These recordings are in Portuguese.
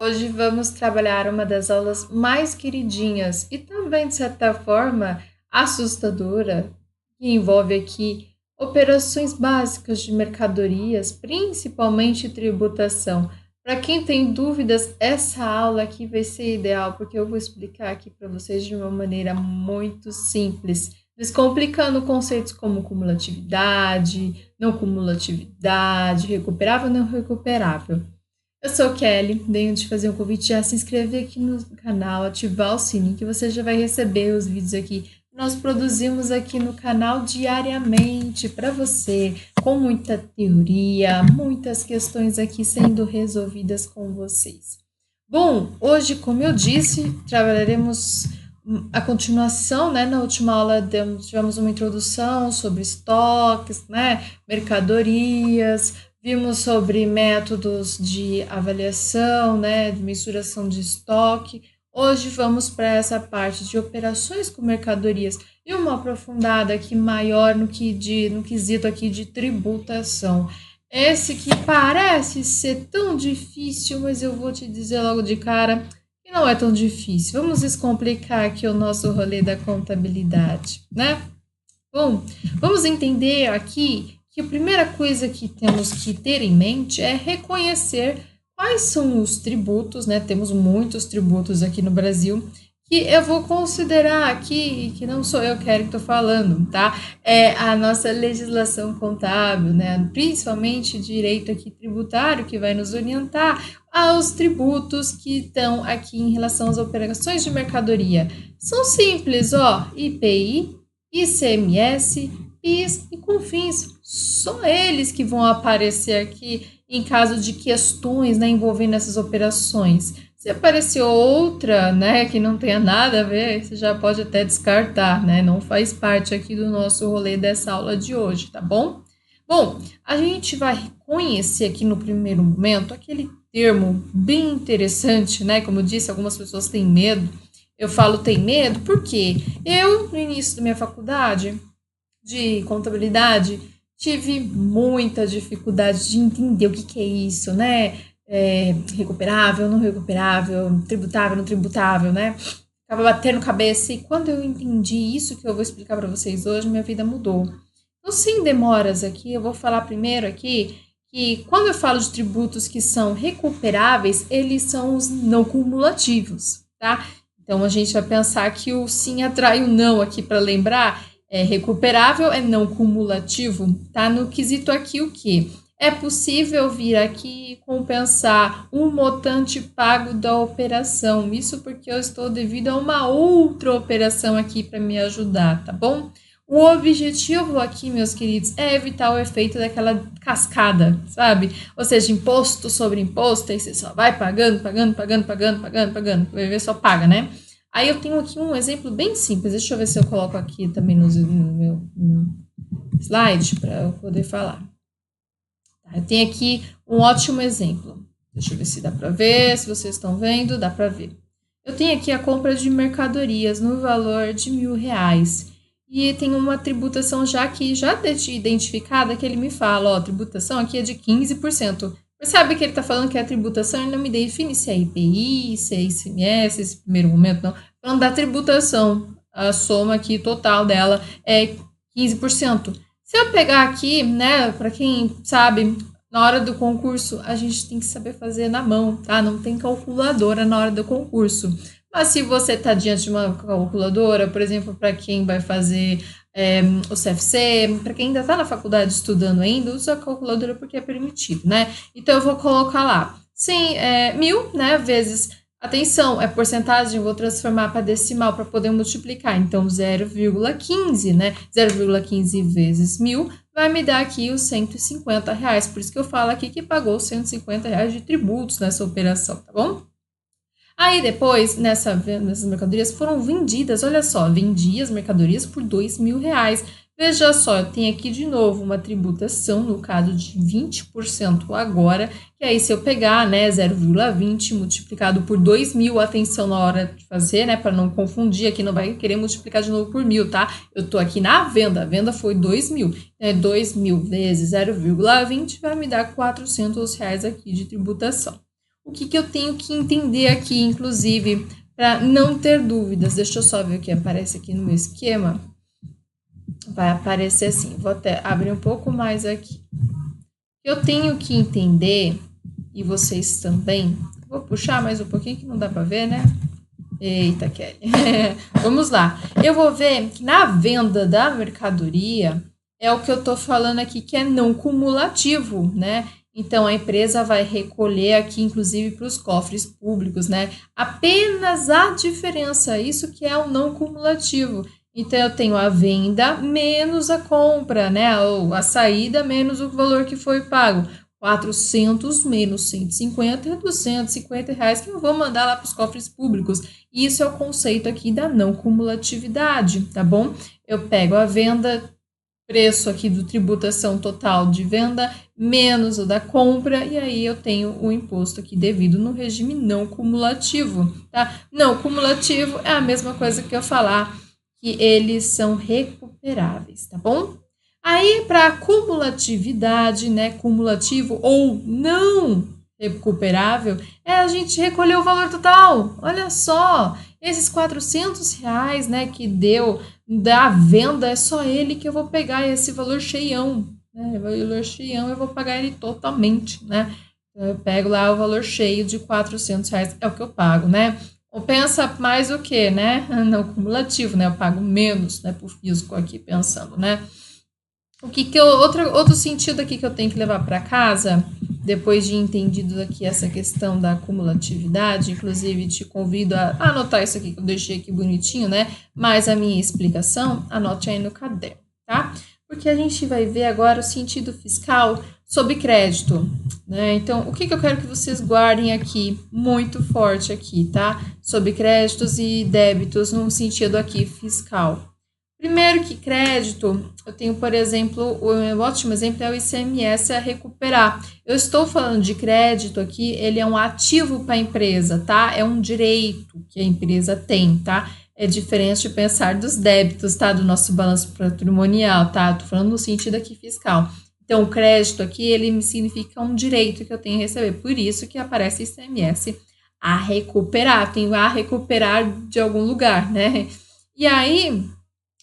Hoje vamos trabalhar uma das aulas mais queridinhas e também, de certa forma, assustadora, que envolve aqui operações básicas de mercadorias, principalmente tributação. Para quem tem dúvidas, essa aula aqui vai ser ideal, porque eu vou explicar aqui para vocês de uma maneira muito simples, descomplicando conceitos como cumulatividade, não cumulatividade, recuperável, não recuperável. Eu sou Kelly, venho te fazer um convite a se inscrever aqui no canal, ativar o sininho que você já vai receber os vídeos aqui. Nós produzimos aqui no canal diariamente para você, com muita teoria, muitas questões aqui sendo resolvidas com vocês. Bom, hoje, como eu disse, trabalharemos a continuação, né? Na última aula tivemos uma introdução sobre estoques, né? Mercadorias, vimos sobre métodos de avaliação, né, de mensuração de estoque. Hoje vamos para essa parte de operações com mercadorias e uma aprofundada aqui maior no quesito aqui de tributação. Esse que parece ser tão difícil, mas eu vou te dizer logo de cara que não é tão difícil. Vamos descomplicar aqui o nosso rolê da contabilidade, né? Bom, vamos entender aqui que a primeira coisa que temos que ter em mente é reconhecer quais são os tributos, né? Temos muitos tributos aqui no Brasil, que eu vou considerar aqui, que não sou eu que estou falando, tá? É a nossa legislação contábil, né? Principalmente direito aqui tributário, que vai nos orientar aos tributos que estão aqui em relação às operações de mercadoria. São simples, ó, IPI, ICMS, PIS e COFINS. Só eles que vão aparecer aqui em caso de questões, né, envolvendo essas operações. Se aparecer outra, né, que não tenha nada a ver, você já pode até descartar, né? Não faz parte aqui do nosso rolê dessa aula de hoje, tá bom? Bom, a gente vai conhecer aqui no primeiro momento aquele termo bem interessante, né? Como eu disse, algumas pessoas têm medo. Eu falo tem medo porque eu, no início da minha faculdade de contabilidade, tive muita dificuldade de entender o que é isso, né? Recuperável, não recuperável, tributável, não tributável, né? Ficava batendo cabeça e quando eu entendi isso que eu vou explicar para vocês hoje, minha vida mudou. Então, sem demoras aqui, eu vou falar primeiro aqui que quando eu falo de tributos que são recuperáveis, eles são os não cumulativos, tá? Então, a gente vai pensar que o sim atrai o não aqui para lembrar. É recuperável, é não cumulativo, tá? No quesito aqui o que? É possível vir aqui e compensar um montante pago da operação. Isso porque eu estou devido a uma outra operação aqui para me ajudar, tá bom? O objetivo aqui, meus queridos, é evitar o efeito daquela cascada, sabe? Ou seja, imposto sobre imposto, aí você só vai pagando, vai ver, só paga, né? Aí eu tenho aqui um exemplo bem simples, deixa eu ver se eu coloco aqui também no meu slide para eu poder falar. Tá, eu tenho aqui um ótimo exemplo, deixa eu ver se dá para ver, se vocês estão vendo, dá para ver. Eu tenho aqui a compra de mercadorias no valor de R$1.000 e tem uma tributação já aqui, já identificada, que ele me fala, ó, a tributação aqui é de 15%. Percebe que ele está falando que é a tributação, ele não me define se é IPI, se é ICMS, esse primeiro momento, não. Falando da tributação, a soma aqui total dela é 15%. Se eu pegar aqui, né, para quem sabe, na hora do concurso, a gente tem que saber fazer na mão, tá? Não tem calculadora na hora do concurso. Mas se você está diante de uma calculadora, por exemplo, para quem vai fazer o CFC, para quem ainda está na faculdade estudando ainda, usa a calculadora porque é permitido, né? Então, eu vou colocar lá, sim, 1.000, né, vezes, atenção, é porcentagem, eu vou transformar para decimal para poder multiplicar, então 0,15, né, 0,15 vezes 1.000 vai me dar aqui os R$150, por isso que eu falo aqui que pagou R$150 de tributos nessa operação, tá bom? Aí depois, nessas mercadorias foram vendidas, olha só, vendi as mercadorias por R$2.000. Veja só, eu tenho aqui de novo uma tributação, no caso de 20% agora, que aí se eu pegar, né, 0,20 multiplicado por 2.000, atenção na hora de fazer, né, para não confundir, aqui não vai querer multiplicar de novo por 1.000, tá? Eu tô aqui na venda, a venda foi 2.000, 2.000 vezes 0,20 vai me dar R$400 aqui de tributação. o que eu tenho que entender aqui, inclusive, para não ter dúvidas. Deixa eu só ver o que aparece aqui no meu esquema. Vai aparecer assim, vou até abrir um pouco mais aqui. Eu tenho que entender, e vocês também, vou puxar mais um pouquinho que não dá para ver, né? Eita, Kelly. Vamos lá. Eu vou ver que na venda da mercadoria é o que eu tô falando aqui, que é não cumulativo, né? Então, a empresa vai recolher aqui, inclusive, para os cofres públicos, né? Apenas a diferença, isso que é o não cumulativo. Então, eu tenho a venda menos a compra, né? Ou a saída menos o valor que foi pago. 400 menos 150 é 250 reais que eu vou mandar lá para os cofres públicos. Isso é o conceito aqui da não cumulatividade, tá bom? Eu pego a venda, preço aqui do tributação total de venda, menos o da compra, e aí eu tenho o imposto aqui devido no regime não cumulativo, tá? Não cumulativo é a mesma coisa que eu falar que eles são recuperáveis, tá bom? Aí, para cumulatividade, né, cumulativo ou não recuperável, é a gente recolher o valor total. Olha só, esses 400 reais, né, que deu da venda, é só ele que eu vou pegar esse valor cheião, né, o valor cheião eu vou pagar ele totalmente, né. Eu pego lá o valor cheio de 400 reais, é o que eu pago, né. Ou pensa mais o que, né, não cumulativo, né, eu pago menos, né, por físico aqui pensando, né. O que outro sentido aqui que eu tenho que levar para casa, depois de entendido aqui essa questão da cumulatividade, inclusive te convido a anotar isso aqui que eu deixei aqui bonitinho, né? Mas a minha explicação, anote aí no caderno, tá? Porque a gente vai ver agora o sentido fiscal sobre crédito, né? Então, o que eu quero que vocês guardem aqui, muito forte aqui, tá? Sobre créditos e débitos no sentido aqui fiscal. Primeiro que crédito, eu tenho, por exemplo, um ótimo exemplo é o ICMS a recuperar. Eu estou falando de crédito aqui, ele é um ativo para a empresa, tá? É um direito que a empresa tem, tá? É diferente de pensar dos débitos, tá? Do nosso balanço patrimonial, tá? Estou falando no sentido aqui fiscal. Então, o crédito aqui, ele significa um direito que eu tenho a receber. Por isso que aparece ICMS a recuperar. Tenho a recuperar de algum lugar, né? E aí,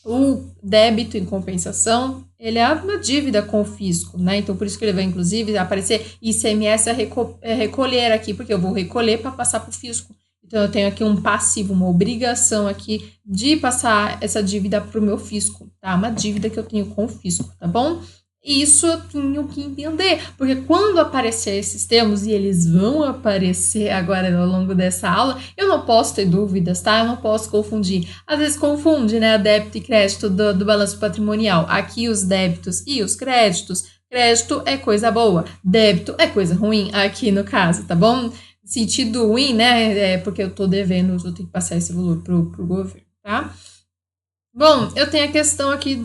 o débito, em compensação, ele é uma dívida com o fisco, né? Então, por isso que ele vai, inclusive, aparecer ICMS a recolher aqui, porque eu vou recolher para passar para o fisco. Então, eu tenho aqui um passivo, uma obrigação aqui de passar essa dívida para o meu fisco, tá? Uma dívida que eu tenho com o fisco, tá bom? Isso eu tenho que entender, porque quando aparecer esses termos, e eles vão aparecer agora ao longo dessa aula, eu não posso ter dúvidas, tá? Eu não posso confundir. Às vezes confunde, né, débito e crédito do balanço patrimonial. Aqui os débitos e os créditos. Crédito é coisa boa, débito é coisa ruim, aqui no caso, tá bom? Sentido ruim, né, é porque eu tô devendo, eu tenho que passar esse valor pro governo, tá? Bom, eu tenho a questão aqui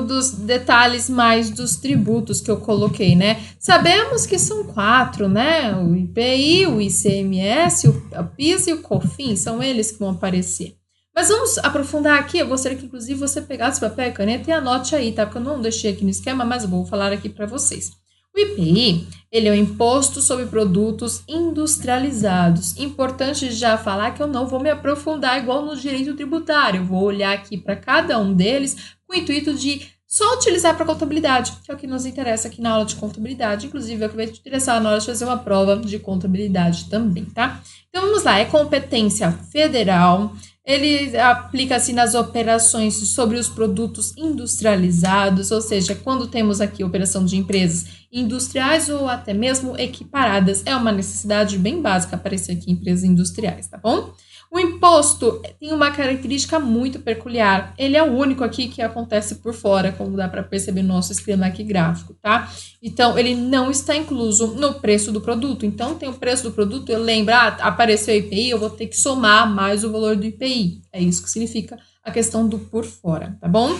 dos detalhes mais dos tributos que eu coloquei, né? Sabemos que são 4, né? O IPI, o ICMS, o PIS e o COFINS, são eles que vão aparecer. Mas vamos aprofundar aqui, eu gostaria que inclusive você pegasse papel e caneta e anote aí, tá? Porque eu não deixei aqui no esquema, mas eu vou falar aqui para vocês. O IPI, ele é o Imposto sobre Produtos Industrializados. Importante já falar que eu não vou me aprofundar igual no direito tributário. Eu vou olhar aqui para cada um deles com o intuito de só utilizar para contabilidade, que é o que nos interessa aqui na aula de contabilidade. Inclusive, é o que vai te interessar na hora de fazer uma prova de contabilidade também, tá? Então, vamos lá. É competência federal. Ele aplica-se nas operações sobre os produtos industrializados, ou seja, quando temos aqui operação de empresas industriais ou até mesmo equiparadas, é uma necessidade bem básica aparecer aqui em empresas industriais, tá bom? O imposto tem uma característica muito peculiar, ele é o único aqui que acontece por fora, como dá para perceber no nosso esquema aqui gráfico, tá? Então, ele não está incluso no preço do produto, então tem o preço do produto, eu lembro, apareceu o IPI, eu vou ter que somar mais o valor do IPI, é isso que significa a questão do por fora, tá bom?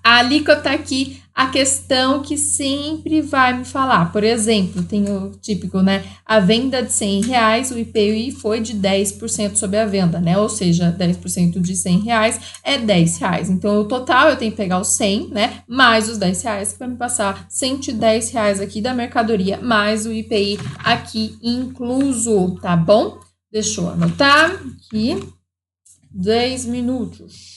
A alíquota aqui a questão que sempre vai me falar. Por exemplo, tem o típico, né? A venda de R$100, o IPI foi de 10% sobre a venda, né? Ou seja, 10% de R$100 é R$10. Então, o total eu tenho que pegar os 100, né? Mais os R$10, que vai me passar R$110 aqui da mercadoria, mais o IPI aqui incluso, tá bom? Deixa eu anotar aqui. 10 minutos.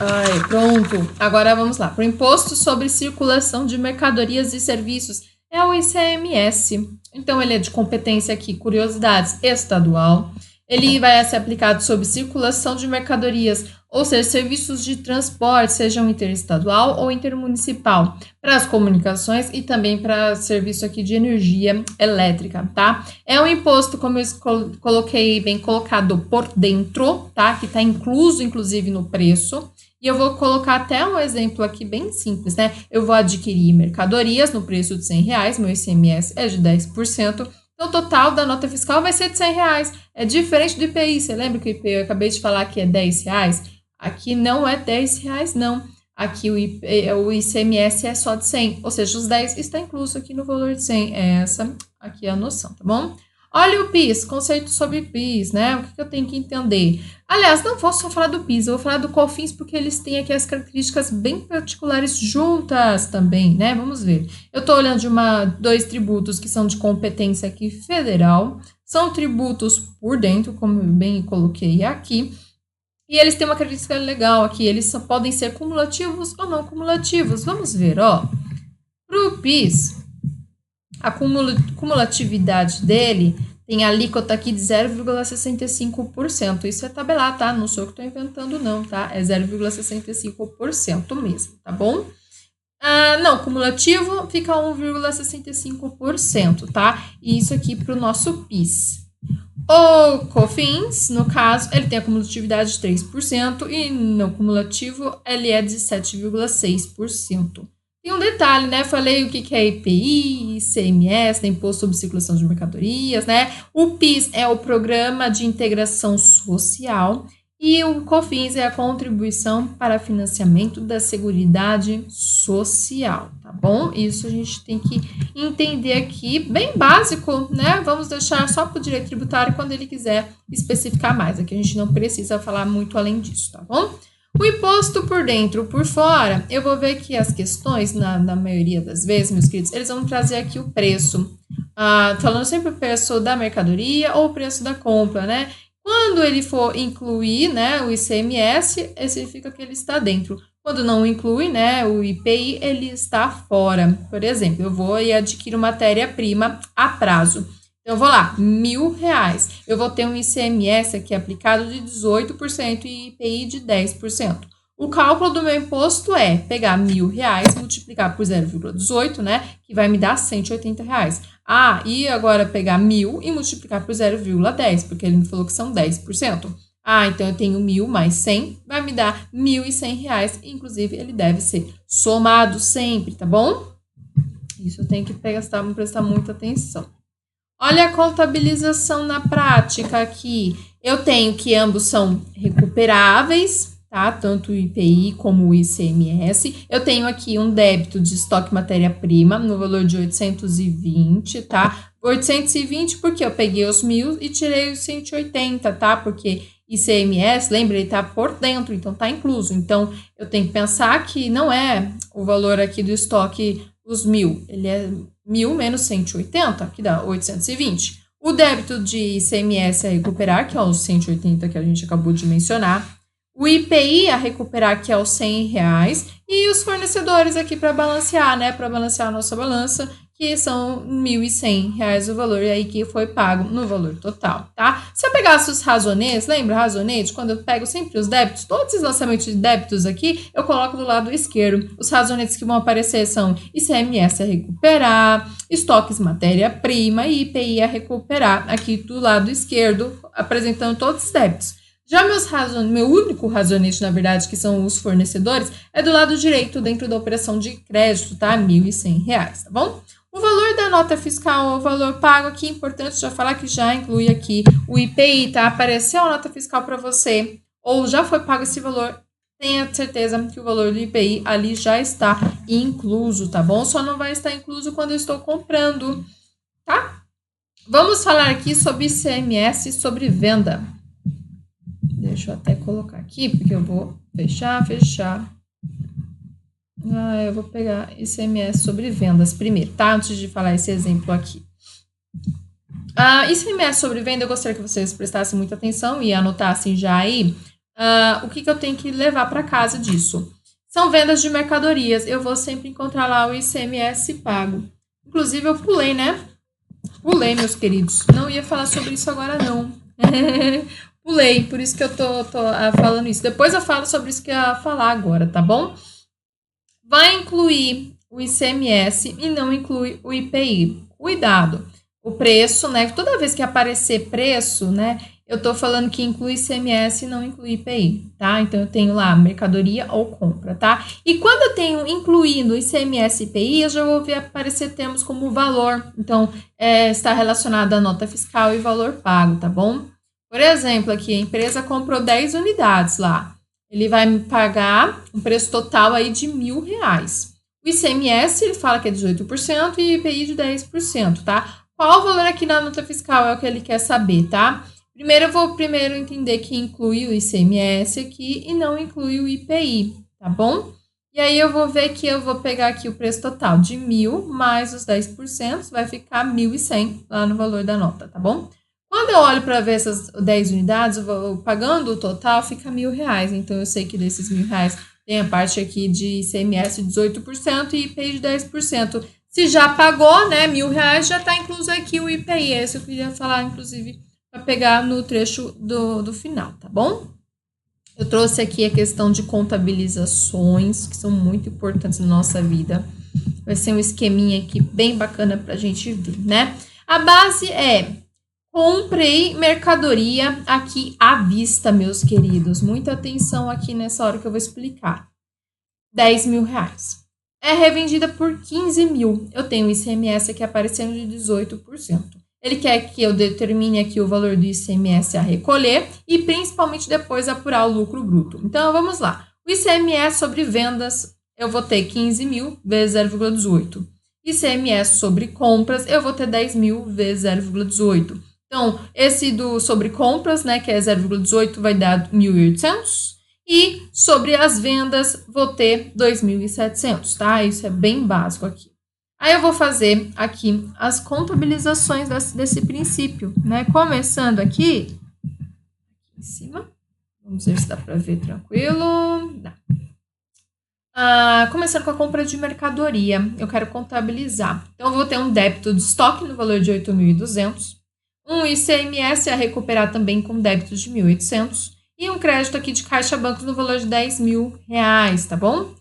Ai, pronto. Agora vamos lá. Para o Imposto sobre Circulação de Mercadorias e Serviços, é o ICMS. Então, ele é de competência aqui, curiosidades, estadual. Ele vai ser aplicado sobre circulação de mercadorias, ou seja, serviços de transporte, sejam interestadual ou intermunicipal, para as comunicações e também para serviço aqui de energia elétrica, tá? É um imposto, como eu coloquei, bem colocado por dentro, tá? Que está incluso, inclusive, no preço. E eu vou colocar até um exemplo aqui bem simples, né? Eu vou adquirir mercadorias no preço de R$100, meu ICMS é de 10%. Então, o total da nota fiscal vai ser de R$100. É diferente do IPI. Você lembra que o IPI eu acabei de falar que é R$10? Aqui não é R$10, não. Aqui o ICMS é só de 100. Ou seja, os 10 está incluso aqui no valor de 100. Essa aqui é a noção, tá bom? Olha o PIS, conceito sobre PIS, né? O que eu tenho que entender? Aliás, não vou só falar do PIS, eu vou falar do COFINS, porque eles têm aqui as características bem particulares juntas também, né? Vamos ver. Eu estou olhando de dois tributos que são de competência aqui federal, são tributos por dentro, como eu bem coloquei aqui, e eles têm uma característica legal aqui, eles só podem ser cumulativos ou não cumulativos. Vamos ver, ó. Para o PIS, a cumulatividade dele tem a alíquota aqui de 0,65%. Isso é tabelar, tá? Não sou eu que estou inventando, não, tá? É 0,65% mesmo, tá bom? Não, cumulativo fica 1,65%, tá? E isso aqui para o nosso PIS. O COFINS, no caso, ele tem a cumulatividade de 3% e no cumulativo ele é de 7,6%. Tem um detalhe, né? Falei o que é IPI, ICMS, né? Imposto sobre Circulação de Mercadorias, né? O PIS é o Programa de Integração Social e o COFINS é a Contribuição para Financiamento da Seguridade Social, tá bom? Isso a gente tem que entender aqui, bem básico, né? Vamos deixar só para o direito tributário quando ele quiser especificar mais. Aqui a gente não precisa falar muito além disso, tá bom? O imposto por dentro, por fora, eu vou ver que as questões, na maioria das vezes, meus queridos, eles vão trazer aqui o preço. Falando sempre o preço da mercadoria ou o preço da compra, né? Quando ele for incluir, né, o ICMS, significa que ele está dentro. Quando não inclui, né, o IPI, ele está fora. Por exemplo, eu vou e adquiro matéria-prima a prazo. Então, eu vou lá, R$1.000. Eu vou ter um ICMS aqui aplicado de 18% e IPI de 10%. O cálculo do meu imposto é pegar R$1.000, multiplicar por 0,18, né? Que vai me dar R$180. E agora pegar 1.000 e multiplicar por 0,10, porque ele me falou que são 10%. Então eu tenho 1.000 mais 100, vai me dar R$1.100. Inclusive, ele deve ser somado sempre, tá bom? Isso eu tenho que prestar muita atenção. Olha a contabilização na prática aqui. Eu tenho que ambos são recuperáveis, tá? Tanto o IPI como o ICMS. Eu tenho aqui um débito de estoque matéria-prima no valor de 820, tá? 820 porque eu peguei os 1.000 e tirei os 180, tá? Porque ICMS, lembra, ele tá por dentro, então tá incluso. Então, eu tenho que pensar que não é o valor aqui do estoque os 1.000, ele é 1.000 menos 180, que dá 820. O débito de ICMS a recuperar, que é os 180 que a gente acabou de mencionar. O IPI a recuperar, que é os R$100. E os fornecedores aqui para balancear, né? Para balancear a nossa balança, que são R$1.100 o valor aí que foi pago no valor total, tá? Se eu pegasse os razonetes, lembra razonete? Quando eu pego sempre os débitos, todos os lançamentos de débitos aqui, eu coloco do lado esquerdo. Os razonetes que vão aparecer são ICMS a recuperar, estoques matéria-prima e IPI a recuperar aqui do lado esquerdo, apresentando todos os débitos. Já meu único razonete, na verdade, que são os fornecedores, é do lado direito, dentro da operação de crédito, tá? R$1.100, tá bom? O valor da nota fiscal, o valor pago aqui, importante já falar que já inclui aqui o IPI, tá? Apareceu a nota fiscal para você, ou já foi pago esse valor, tenha certeza que o valor do IPI ali já está incluso, tá bom? Só não vai estar incluso quando eu estou comprando, tá? Vamos falar aqui sobre ICMS, sobre venda. Deixa eu até colocar aqui, porque eu vou fechar. Eu vou pegar ICMS sobre vendas primeiro, tá? Antes de falar esse exemplo aqui. ICMS sobre venda, eu gostaria que vocês prestassem muita atenção e anotassem já aí o que eu tenho que levar para casa disso. São vendas de mercadorias. Eu vou sempre encontrar lá o ICMS pago. Inclusive, eu pulei, né? Pulei, meus queridos. Não ia falar sobre isso agora, não. Pulei, por isso que eu tô falando isso. Depois eu falo sobre isso que eu ia falar agora, tá bom? Vai incluir o ICMS e não inclui o IPI. Cuidado. O preço, né? Toda vez que aparecer preço, né? Eu tô falando que inclui ICMS e não inclui IPI, tá? Então, eu tenho lá mercadoria ou compra, tá? E quando eu tenho incluindo ICMS e IPI, eu já vou ver aparecer termos como valor. Então, está relacionado à nota fiscal e valor pago, tá bom? Por exemplo, aqui a empresa comprou 10 unidades lá. Ele vai me pagar um preço total aí de R$1.000. O ICMS, ele fala que é 18% e IPI de 10%, tá? Qual o valor aqui na nota fiscal é o que ele quer saber, tá? Primeiro, eu vou entender que inclui o ICMS aqui e não inclui o IPI, tá bom? E aí, eu vou ver que eu vou pegar aqui o preço total de 1.000 mais os 10%, vai ficar 1.100 lá no valor da nota, tá bom? Quando eu olho para ver essas 10 unidades, eu vou pagando o total, fica R$1.000. Então, eu sei que desses R$1.000 tem a parte aqui de ICMS de 18% e IPI de 10%. Se já pagou, né, R$1.000, já está incluso aqui o IPI. Esse eu queria falar, inclusive, para pegar no trecho do final, tá bom? Eu trouxe aqui a questão de contabilizações, que são muito importantes na nossa vida. Vai ser um esqueminha aqui bem bacana para a gente ver, né? A base é: comprei mercadoria aqui à vista, meus queridos. Muita atenção aqui nessa hora que eu vou explicar. R$10.000. É revendida por 15.000. Eu tenho o ICMS aqui aparecendo de 18%. Ele quer que eu determine aqui o valor do ICMS a recolher e principalmente depois apurar o lucro bruto. Então, vamos lá. O ICMS sobre vendas, eu vou ter 15.000 vezes 0,18. ICMS sobre compras, eu vou ter 10.000 vezes 0,18. Então, esse sobre compras, né, que é 0,18, vai dar 1.800. E sobre as vendas, vou ter 2.700, tá? Isso é bem básico aqui. Aí eu vou fazer aqui as contabilizações desse princípio, né? Começando aqui em cima. Vamos ver se dá para ver tranquilo. Dá. Começando com a compra de mercadoria, eu quero contabilizar. Então, eu vou ter um débito de estoque no valor de 8.200, um ICMS a recuperar também com débitos de 1.800 e um crédito aqui de caixa bancos no valor de R$10.000, tá bom?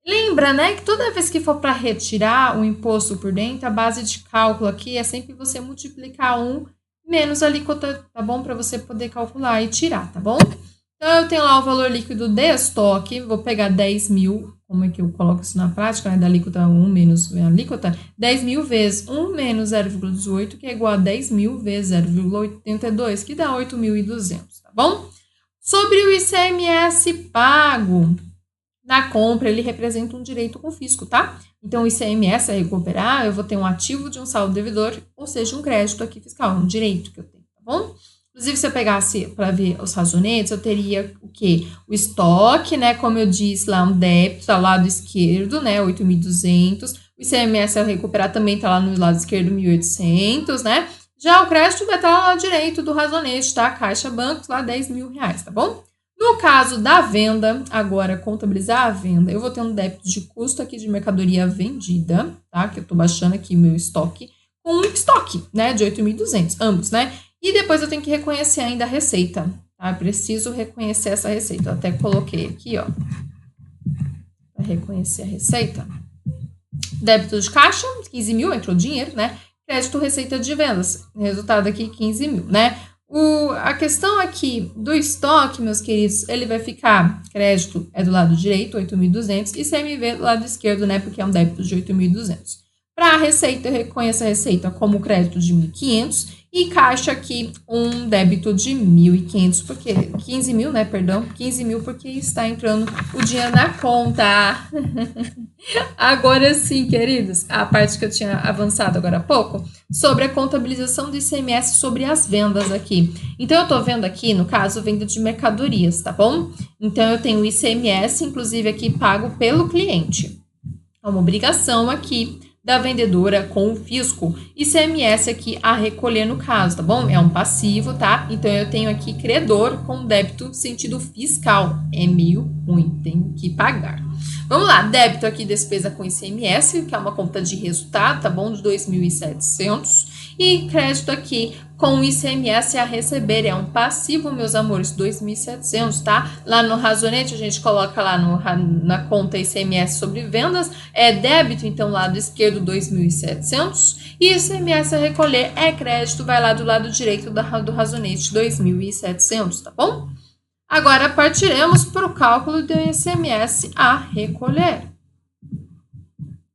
Lembra, né, que toda vez que for para retirar o imposto por dentro, a base de cálculo aqui é sempre você multiplicar 1 menos a alíquota, tá bom? Para você poder calcular e tirar, tá bom? Então, eu tenho lá o valor líquido de estoque, vou pegar 10.000, como é que eu coloco isso na prática, né? Da alíquota 1 menos a alíquota, 10.000 vezes 1 menos 0,18, que é igual a 10.000 vezes 0,82, que dá 8.200, tá bom? Sobre o ICMS pago na compra, ele representa um direito com fisco, tá? Então, o ICMS a recuperar, eu vou ter um ativo de um saldo devedor, ou seja, um crédito aqui fiscal, um direito que eu tenho, tá bom? Inclusive, se eu pegasse para ver os razonetes, eu teria o quê? O estoque, né? Como eu disse lá, um débito ao lado esquerdo, né? 8.200. O ICMS a recuperar também tá lá no lado esquerdo, 1.800, né? Já o crédito vai estar lá no lado direito do razonete, tá? Caixa bancos, lá R$10.000, tá bom? No caso da venda, agora contabilizar a venda, eu vou ter um débito de custo aqui de mercadoria vendida, tá? Que eu tô baixando aqui meu estoque, com um estoque, né? De 8.200, ambos, né? E depois eu tenho que reconhecer ainda a receita, tá? Eu preciso reconhecer essa receita. Eu até coloquei aqui, ó, para reconhecer a receita. Débito de caixa, 15.000, entrou dinheiro, né? Crédito, receita de vendas. Resultado aqui, 15.000, né? A questão aqui do estoque, meus queridos, ele vai ficar, crédito é do lado direito, 8.200, e CMV do lado esquerdo, né? Porque é um débito de 8.200. Para a receita, eu reconheço a receita como crédito de 1.500 E caixa aqui um débito de 1.500, porque 15 mil, né, perdão, 15 mil porque está entrando o dinheiro na conta. Agora sim, queridos, a parte que eu tinha avançado agora há pouco, sobre a contabilização do ICMS sobre as vendas aqui. Então, eu tô vendo aqui, no caso, venda de mercadorias, tá bom? Então, eu tenho o ICMS, inclusive aqui, pago pelo cliente. É uma obrigação aqui da vendedora com o fisco. ICMS aqui a recolher no caso, tá bom? É um passivo, tá? Então, eu tenho aqui credor com débito sentido fiscal. É meio ruim, tenho que pagar. Vamos lá, débito aqui, despesa com ICMS, que é uma conta de resultado, tá bom? De 2.700. E crédito aqui com ICMS a receber, é um passivo, meus amores, 2.700, tá? Lá no Razonete a gente coloca lá na conta ICMS sobre vendas, é débito, então lado esquerdo 2.700, e ICMS a recolher é crédito, vai lá do lado direito do Razonete 2.700, tá bom? Agora partiremos para o cálculo do ICMS a recolher.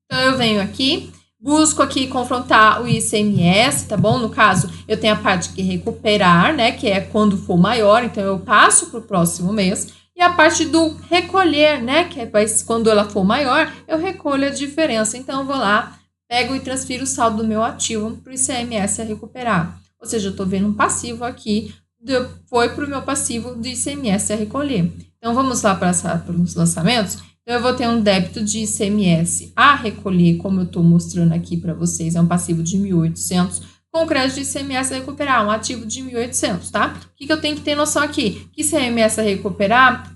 Então eu venho aqui, busco aqui confrontar o ICMS, tá bom? No caso, eu tenho a parte que recuperar, né? Que é quando for maior, então eu passo para o próximo mês. E a parte do recolher, né? Que é quando ela for maior, eu recolho a diferença. Então, eu vou lá, pego e transfiro o saldo do meu ativo para o ICMS a recuperar. Ou seja, eu estou vendo um passivo aqui, foi para o meu passivo do ICMS a recolher. Então, vamos lá para os lançamentos. Então, eu vou ter um débito de ICMS a recolher, como eu estou mostrando aqui para vocês, é um passivo de 1.800, com crédito de ICMS a recuperar, um ativo de 1.800, tá? O que eu tenho que ter noção aqui? Que ICMS a recuperar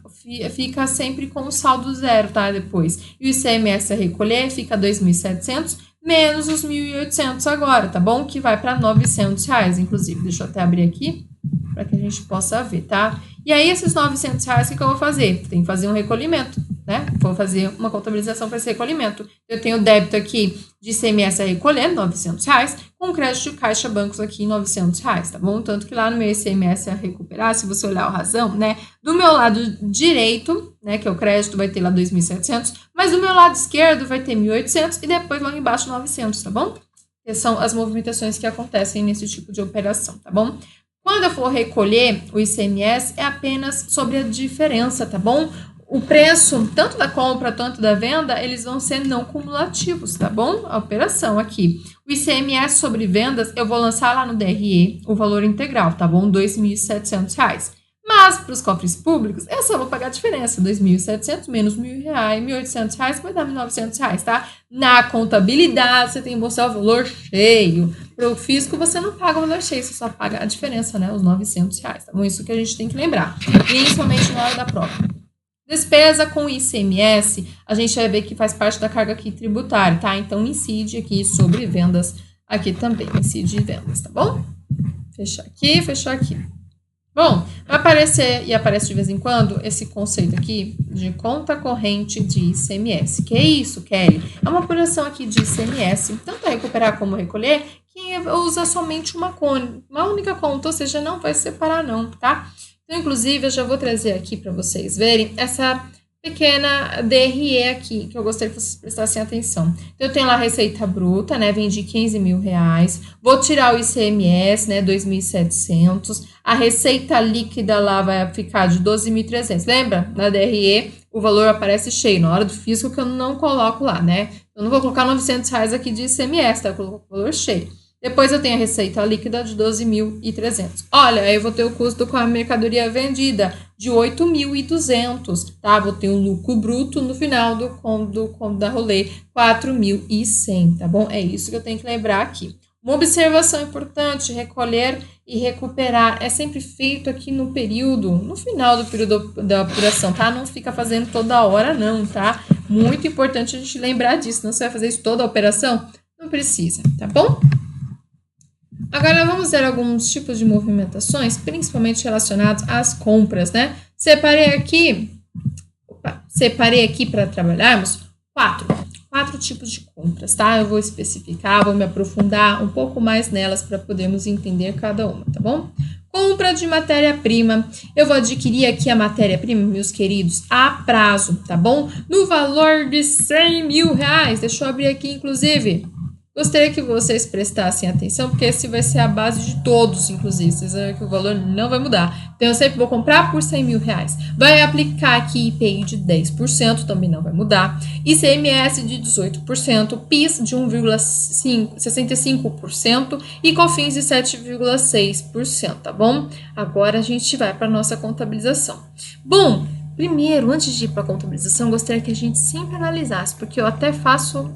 fica sempre com o saldo zero, tá? Depois. E o ICMS a recolher fica 2.700 menos os 1.800 agora, tá bom? Que vai para R$900, inclusive. Deixa eu até abrir aqui para que a gente possa ver, tá? E aí, esses R$900, o que eu vou fazer? Tem que fazer um recolhimento, né? Vou fazer uma contabilização para esse recolhimento. Eu tenho débito aqui de ICMS a recolher, R$900, com crédito de caixa bancos aqui, R$900, tá bom? Tanto que lá no meu ICMS a recuperar, se você olhar o razão, né? Do meu lado direito, né, que é o crédito, vai ter lá 2.700, mas do meu lado esquerdo vai ter 1.800 e depois lá embaixo 900, tá bom? Essas são as movimentações que acontecem nesse tipo de operação, tá bom? Quando eu for recolher o ICMS, é apenas sobre a diferença, tá bom? O preço, tanto da compra quanto da venda, eles vão ser não cumulativos, tá bom? A operação aqui. O ICMS sobre vendas, eu vou lançar lá no DRE o valor integral, tá bom? R$2.700. Mas, para os cofres públicos, eu só vou pagar a diferença. 2.700 menos R$1.000, R$1.800 vai dar R$1.900, tá? Na contabilidade, você tem que mostrar o valor cheio. Para o fisco, você não paga o valor cheio, você só paga a diferença, né? Os R$900, tá bom? Isso que a gente tem que lembrar, principalmente na hora da prova. Despesa com ICMS, a gente vai ver que faz parte da carga aqui tributária, tá? Então, incide aqui sobre vendas aqui também, incide vendas, tá bom? Fechar aqui, fechar aqui. Bom, vai aparecer, e aparece de vez em quando, esse conceito aqui de conta corrente de ICMS. Que é isso, Kelly? É uma apuração aqui de ICMS, tanto a recuperar como recolher, que usa somente uma única conta, ou seja, não vai separar não, tá? Então, inclusive, eu já vou trazer aqui para vocês verem essa pequena DRE aqui, que eu gostaria que vocês prestassem atenção. Então, eu tenho lá a receita bruta, né, vendi R$15.000, vou tirar o ICMS, né, 2.700, a receita líquida lá vai ficar de 12.300, lembra? Na DRE, o valor aparece cheio, na hora do fisco que eu não coloco lá, né, eu não vou colocar R$900 aqui de ICMS, tá, eu coloco o valor cheio. Depois eu tenho a receita líquida de 12.300. Olha, aí eu vou ter o custo com a mercadoria vendida de 8.200, tá? Vou ter um lucro bruto no final da rolê, 4.100, tá bom? É isso que eu tenho que lembrar aqui. Uma observação importante, recolher e recuperar é sempre feito aqui no final do período da apuração, tá? Não fica fazendo toda hora não, tá? Muito importante a gente lembrar disso, não você vai fazer isso toda a operação? Não precisa, tá bom? Agora, vamos ver alguns tipos de movimentações, principalmente relacionados às compras, né? Separei aqui para trabalharmos quatro tipos de compras, tá? Eu vou especificar, vou me aprofundar um pouco mais nelas para podermos entender cada uma, tá bom? Compra de matéria-prima. Eu vou adquirir aqui a matéria-prima, meus queridos, a prazo, tá bom? No valor de R$100.000. Deixa eu abrir aqui, inclusive. Gostaria que vocês prestassem atenção, porque esse vai ser a base de todos, inclusive. Vocês vão ver que o valor não vai mudar. Então, eu sempre vou comprar por 100 mil reais. Vai aplicar aqui IPI de 10%, também não vai mudar. ICMS de 18%, PIS de 1,65% e COFINS de 7,6%, tá bom? Agora a gente vai para a nossa contabilização. Bom, primeiro, antes de ir para a contabilização, gostaria que a gente sempre analisasse, porque eu até faço...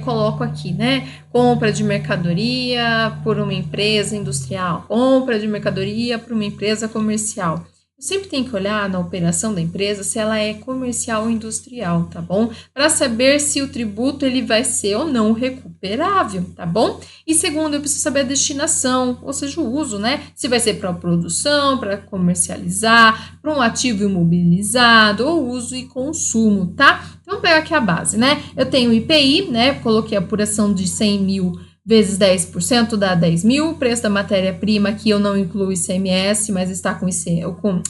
coloco aqui, né? Compra de mercadoria por uma empresa industrial, compra de mercadoria por uma empresa comercial. Eu sempre tenho que olhar na operação da empresa se ela é comercial ou industrial, tá bom? Para saber se o tributo ele vai ser ou não recuperável, tá bom? E segundo, eu preciso saber a destinação, ou seja, o uso, né? Se vai ser para produção, para comercializar, para um ativo imobilizado, ou uso e consumo, tá? Então, vamos pegar aqui a base, né? Eu tenho o IPI, né? Coloquei a apuração de 100 mil vezes 10% dá 10 mil. Preço da matéria-prima, aqui eu não incluo ICMS, mas está com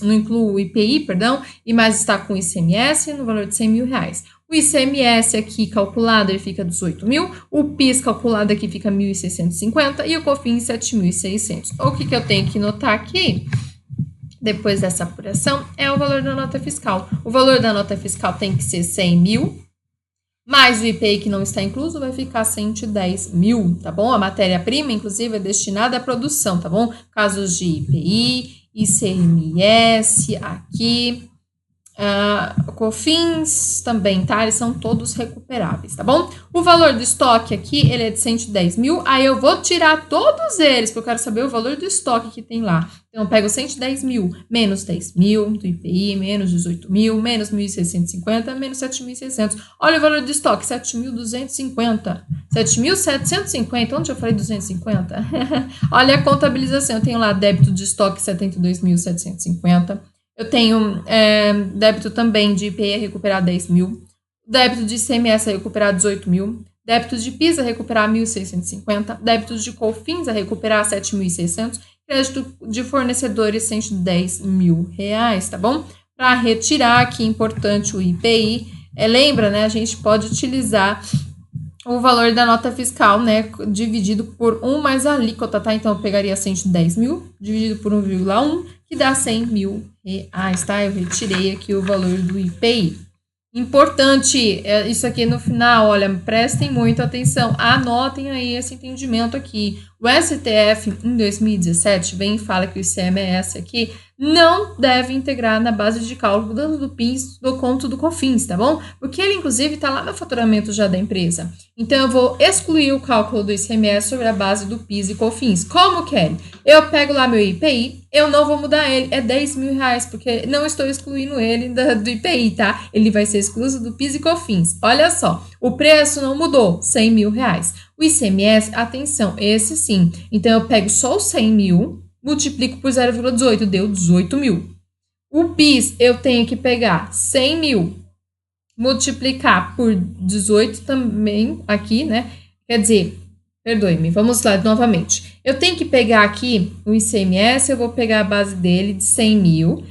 não incluo o IPI, perdão, mas está com ICMS no valor de 100 mil reais. O ICMS aqui calculado, ele fica 18 mil. O PIS calculado aqui fica 1.650 e o COFINS 7.600. O que eu tenho que notar aqui? Depois dessa apuração, é o valor da nota fiscal. O valor da nota fiscal tem que ser 100 mil, mais o IPI que não está incluso vai ficar 110 mil, tá bom? A matéria-prima, inclusive, é destinada à produção, tá bom? Casos de IPI, ICMS, aqui, COFINS também, tá? Eles são todos recuperáveis, tá bom? O valor do estoque aqui, ele é de 110 mil, aí eu vou tirar todos eles, porque eu quero saber o valor do estoque que tem lá. Então, eu pego 110 mil, menos 10 mil do IPI, menos 18 mil, menos 1.650, menos 7.600. Olha o valor do estoque, 7.250. 7.750, onde eu falei 250? Olha a contabilização, eu tenho lá débito de estoque 72.750. Eu tenho débito também de IPI a recuperar 10 mil, débito de ICMS a recuperar 18 mil, débito de PIS a recuperar 1.650, débito de COFINS a recuperar 7.600, crédito de fornecedores 110 mil reais, tá bom? Para retirar aqui, importante, o IPI, lembra, né, a gente pode utilizar o valor da nota fiscal, né, dividido por 1 mais a alíquota, tá? Então, eu pegaria 110 mil, dividido por 1,1, que dá 100 mil reais, tá? Eu retirei aqui o valor do IPI. Importante, isso aqui no final, olha, prestem muito atenção, anotem aí esse entendimento aqui. O STF, em 2017, vem e fala que o ICMS aqui não deve integrar na base de cálculo do PIS, do conto do COFINS, tá bom? Porque ele, inclusive, está lá no faturamento já da empresa. Então, eu vou excluir o cálculo do ICMS sobre a base do PIS e COFINS. Como quero? Eu pego lá meu IPI, eu não vou mudar ele, é 10 mil reais, porque não estou excluindo ele do IPI, tá? Ele vai ser excluído do PIS e COFINS. Olha só, o preço não mudou, 100 mil reais. O ICMS, atenção, esse sim. Então, eu pego só os 100 mil, multiplico por 0,18, deu 18 mil. O PIS, eu tenho que pegar 100 mil, multiplicar por 18 também aqui, né? Quer dizer, perdoe-me, vamos lá novamente. Eu tenho que pegar aqui o ICMS, eu vou pegar a base dele de 100 mil,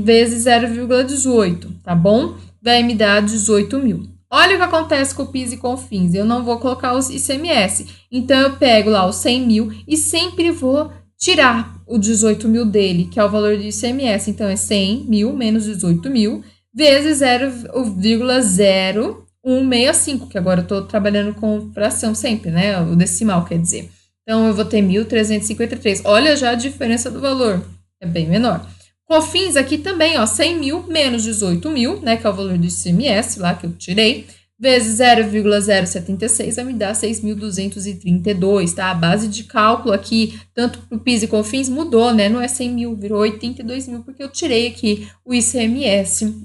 vezes 0,18, tá bom? Vai me dar 18 mil. Olha o que acontece com o PIS e COFINS, eu não vou colocar os ICMS. Então, eu pego lá os 100 mil e sempre vou tirar o 18 mil dele, que é o valor do ICMS. Então, é 100 mil menos 18 mil, vezes 0,0165, que agora eu estou trabalhando com fração sempre, né? O decimal, quer dizer. Então, eu vou ter 1.353. Olha já a diferença do valor, é bem menor. COFINS aqui também, ó, 100 mil menos 18 mil, né, que é o valor do ICMS lá que eu tirei, vezes 0,076 vai me dar 6.232, tá? A base de cálculo aqui, tanto para o PIS e COFINS, mudou, né? Não é 100 mil, virou 82 mil, porque eu tirei aqui o ICMS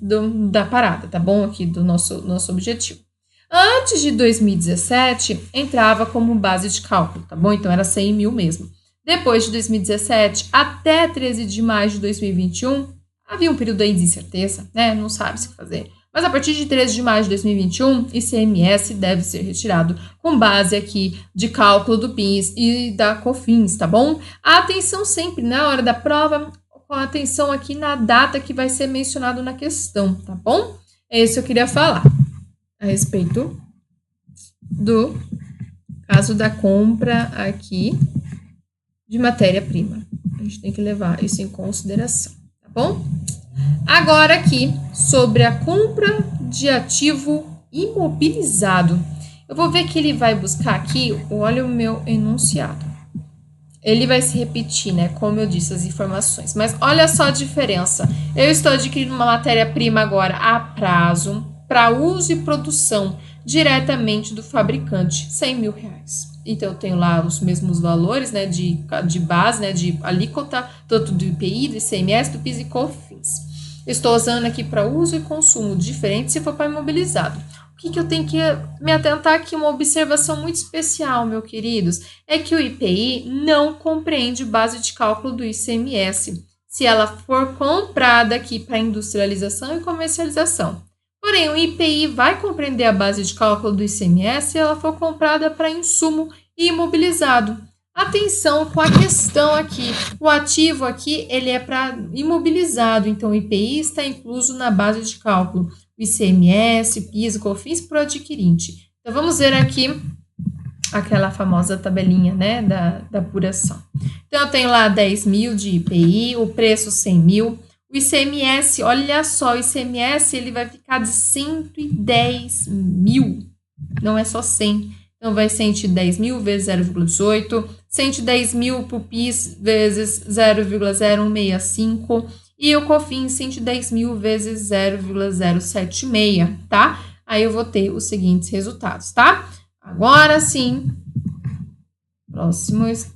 da parada, tá bom? Aqui do nosso objetivo. Antes de 2017, entrava como base de cálculo, tá bom? Então, era 100 mil mesmo. Depois de 2017, até 13 de maio de 2021, havia um período aí de incerteza, né? Não sabe se fazer. Mas a partir de 13 de maio de 2021, ICMS deve ser retirado com base aqui de cálculo do PIS e da COFINS, tá bom? Atenção sempre na hora da prova, com atenção aqui na data que vai ser mencionado na questão, tá bom? É isso que eu queria falar a respeito do caso da compra aqui de matéria-prima. A gente tem que levar isso em consideração, tá bom? Agora aqui, sobre a compra de ativo imobilizado. Eu vou ver que ele vai buscar aqui, olha o meu enunciado. Ele vai se repetir, né? Como eu disse, as informações. Mas olha só a diferença. Eu estou adquirindo uma matéria-prima agora a prazo, para uso e produção diretamente do fabricante, R$100.000. Então, eu tenho lá os mesmos valores, né? De base, né? De alíquota, tanto do IPI, do ICMS, do PIS e COFINS. Estou usando aqui para uso e consumo diferente se for para imobilizado. O que eu tenho que me atentar aqui? Uma observação muito especial, meus queridos, é que o IPI não compreende base de cálculo do ICMS, se ela for comprada aqui para industrialização e comercialização. Porém, o IPI vai compreender a base de cálculo do ICMS se ela for comprada para insumo e imobilizado. Atenção com a questão aqui, o ativo aqui ele é para imobilizado, então o IPI está incluso na base de cálculo. ICMS, PIS, COFINS para o adquirente. Então, vamos ver aqui aquela famosa tabelinha, né, da apuração. Então, eu tenho lá 10.000 de IPI, o preço 100.000. O ICMS, olha só, o ICMS ele vai ficar de 110.000, não é só 100. Então, vai 110.000 vezes 0,18, 110.000 para o PIS vezes 0,0165, e o COFINS 110.000 vezes 0,076, tá? Aí eu vou ter os seguintes resultados, tá? Agora sim,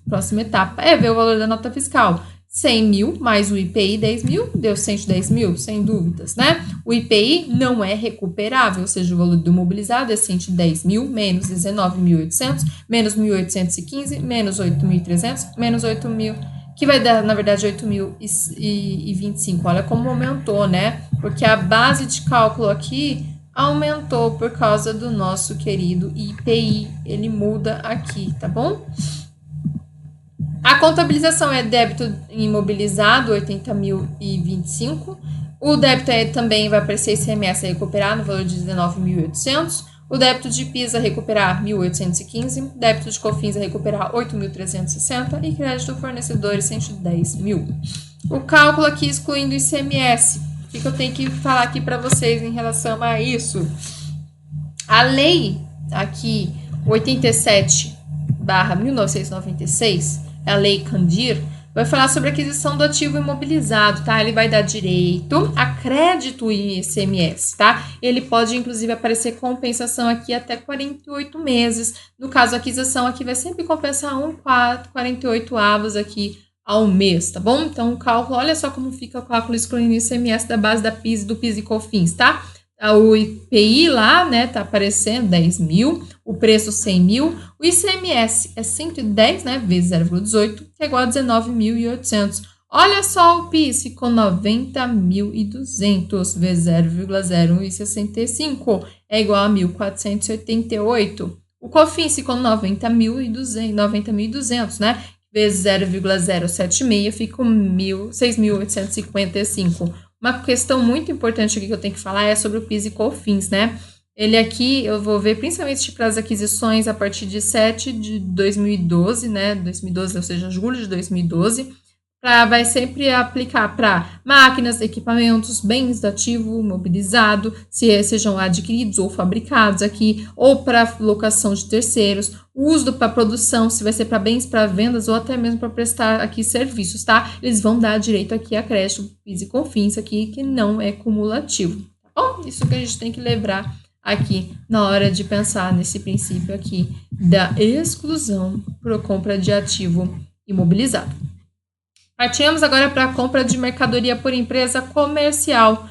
próxima etapa é ver o valor da nota fiscal. 100.000 mais o IPI 10.000, deu 110.000, sem dúvidas, né? O IPI não é recuperável, ou seja, o valor do imobilizado é 110.000 menos 19.800, menos 1.815, menos 8.300, menos 8.000, que vai dar, na verdade, 8.025. Olha como aumentou, né? Porque a base de cálculo aqui aumentou por causa do nosso querido IPI. Ele muda aqui, tá bom? A contabilização é débito imobilizado, 80.025. O débito também vai aparecer ICMS a recuperar no valor de 19.800. O débito de PIS a recuperar 1.815, débito de COFINS a recuperar 8.360 e crédito fornecedores 110.000. O cálculo aqui excluindo o ICMS. O que eu tenho que falar aqui para vocês em relação a isso? A lei aqui 87/1996, a lei Candir, vai falar sobre a aquisição do ativo imobilizado, tá? Ele vai dar direito a crédito em ICMS, tá? Ele pode, inclusive, aparecer compensação aqui até 48 meses. No caso, a aquisição aqui vai sempre compensar 48 avos aqui ao mês, tá bom? Então, o cálculo, olha só como fica o cálculo excluindo o ICMS da base da PIS, do PIS e COFINS, tá? O IPI lá, né, tá aparecendo 10.000, o preço 100.000, o ICMS é 110, né, vezes 0,18, que é igual a 19.800. Olha só, o PIS ficou 90.200 vezes 0,0165, é igual a 1.488. O COFINS ficou 90.200, né, vezes 0,076, fica 6.855. Uma questão muito importante aqui que eu tenho que falar é sobre o PIS e COFINS, né? Ele aqui, eu vou ver principalmente para as aquisições a partir de 7 de 2012, né? 2012, ou seja, julho de 2012. Vai sempre aplicar para máquinas, equipamentos, bens do ativo imobilizado, se sejam adquiridos ou fabricados aqui, ou para locação de terceiros, o uso para produção, se vai ser para bens, para vendas ou até mesmo para prestar aqui serviços, tá? Eles vão dar direito aqui a crédito, PIS e COFINS aqui, que não é cumulativo, tá bom? Isso que a gente tem que lembrar aqui na hora de pensar nesse princípio aqui da exclusão por compra de ativo imobilizado. Partimos agora para a compra de mercadoria por empresa comercial,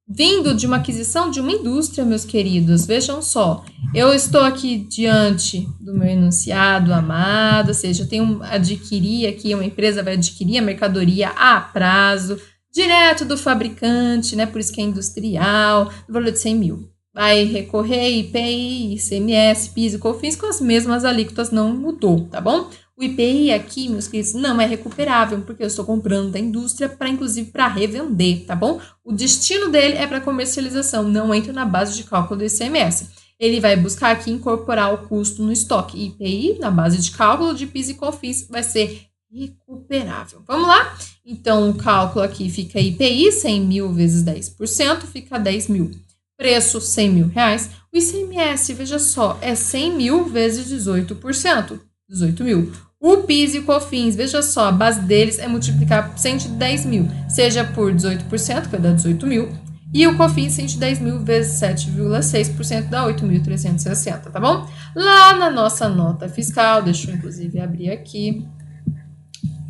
vindo de uma aquisição de uma indústria, meus queridos. Vejam só, eu estou aqui diante do meu enunciado amado, ou seja, eu tenho adquirir aqui, uma empresa vai adquirir a mercadoria a prazo, direto do fabricante, né? Por isso que é industrial, no valor de 100.000. Vai recorrer IPI, ICMS, PIS e COFINS com as mesmas alíquotas, não mudou, tá bom? O IPI aqui, meus queridos, não é recuperável, porque eu estou comprando da indústria para, inclusive, para revender, tá bom? O destino dele é para comercialização, não entra na base de cálculo do ICMS. ele vai buscar aqui incorporar o custo no estoque. IPI, na base de cálculo de PIS e COFINS, vai ser recuperável. Vamos lá? Então, o cálculo aqui fica IPI, 100 mil vezes 10%, fica 10 mil. Preço, 100 mil reais. O ICMS, veja só, é 100 mil vezes 18%, 18 mil. O PIS e o COFINS, veja só, a base deles é multiplicar por 110 mil, seja por 18%, que vai dar 18 mil, e o COFINS 110 mil vezes 7,6% dá 8.360, tá bom? Lá na nossa nota fiscal, deixa eu inclusive abrir aqui,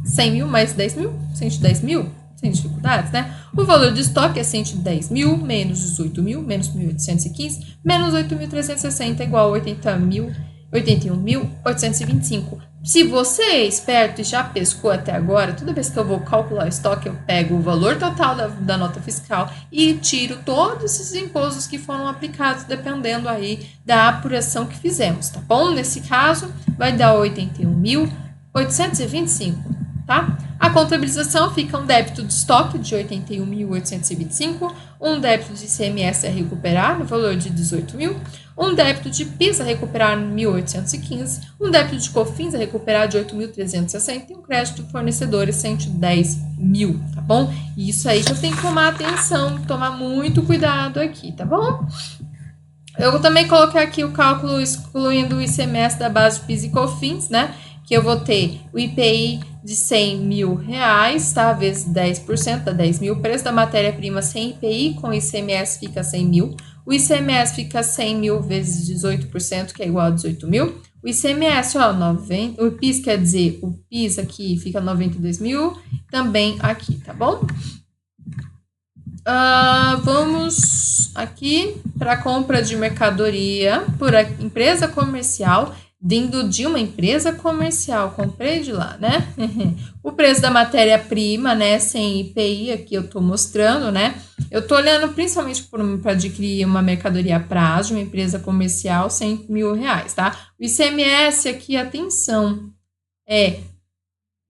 100 mil mais 10 mil, 110 mil, sem dificuldades, né? O valor de estoque é 110 mil, menos 18 mil, menos 1.815, menos 8.360, igual a 81.825. Se você é esperto e já pescou até agora, toda vez que eu vou calcular o estoque, eu pego o valor total da nota fiscal e tiro todos esses impostos que foram aplicados, dependendo aí da apuração que fizemos, tá bom? Nesse caso, vai dar 81.825, tá? A contabilização fica um débito de estoque de 81.825, um débito de ICMS a recuperar no valor de 18 mil, um débito de PIS a recuperar 1.815, um débito de COFINS a recuperar de 8.360 e um crédito de fornecedores 110 mil, tá bom? Isso aí que eu tenho que tomar atenção, tomar muito cuidado aqui, tá bom? Eu também coloquei aqui o cálculo excluindo o ICMS da base de PIS e COFINS, né? Que eu vou ter o IPI de 100 mil reais, tá? Vezes 10%, dá 10 mil. O preço da matéria-prima sem IPI, com ICMS fica 100 mil. O ICMS fica 100 mil vezes 18%, que é igual a 18 mil. O ICMS, ó, 90, o PIS quer dizer, o PIS aqui fica 92 mil, também aqui, tá bom? Vamos aqui para compra de mercadoria por empresa comercial, vindo de uma empresa comercial, comprei de lá, né? O preço da matéria-prima, né, sem IPI, aqui eu tô mostrando, né? Eu tô olhando principalmente para adquirir uma mercadoria a prazo, uma empresa comercial, 100 mil reais, tá? O ICMS aqui, atenção, é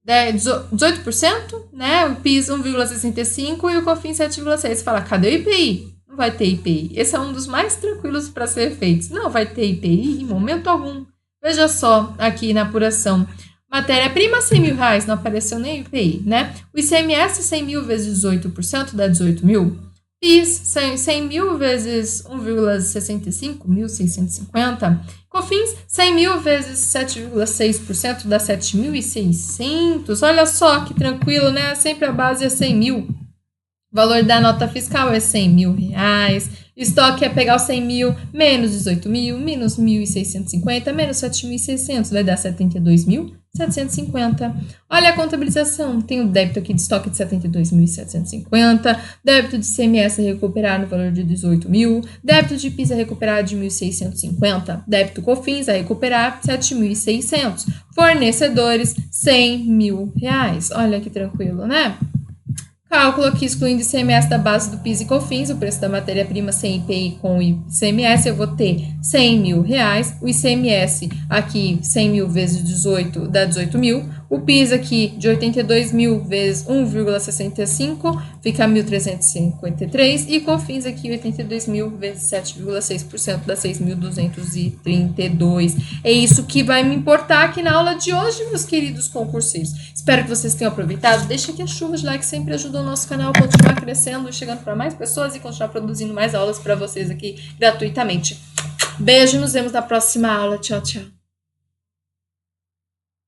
18%, né? O PIS 1,65% e o COFINS 7,6%. Você fala, cadê o IPI? Não vai ter IPI. Esse é um dos mais tranquilos para ser feitos. Não vai ter IPI em momento algum. Veja só aqui na apuração. Matéria-prima, 100 mil reais, não apareceu nem IPI, né? O ICMS, 100 mil vezes 18%, dá 18 mil. PIS, 100 mil vezes 1,65, 1.650. COFINS, 100 mil vezes 7,6%, dá 7.600. Olha só que tranquilo, né? Sempre a base é 100 mil. O valor da nota fiscal é 100 mil reais. Estoque é pegar os 100 mil, menos 18 mil, menos 1.650, menos 7.600, vai dar 72.750. Olha a contabilização, tem o débito aqui de estoque de 72.750, débito de CMS a recuperar no valor de 18 mil, débito de PIS a recuperar de 1.650, débito COFINS a recuperar 7.600, fornecedores 100 mil reais. Olha que tranquilo, né? Cálculo aqui excluindo ICMS da base do PIS e COFINS, o preço da matéria-prima sem IPI com ICMS, eu vou ter 100 mil reais. O ICMS aqui, 100 mil vezes 18 dá 18 mil. O PIS aqui de 82 mil vezes 1,65 fica 1.353. E COFINS aqui, 82 mil vezes 7,6% dá 6.232. É isso que vai me importar aqui na aula de hoje, meus queridos concurseiros. Espero que vocês tenham aproveitado. Deixa aqui a chuva de like, sempre ajuda o nosso canal a continuar crescendo, chegando para mais pessoas e continuar produzindo mais aulas para vocês aqui gratuitamente. Beijo, nos vemos na próxima aula. Tchau, tchau.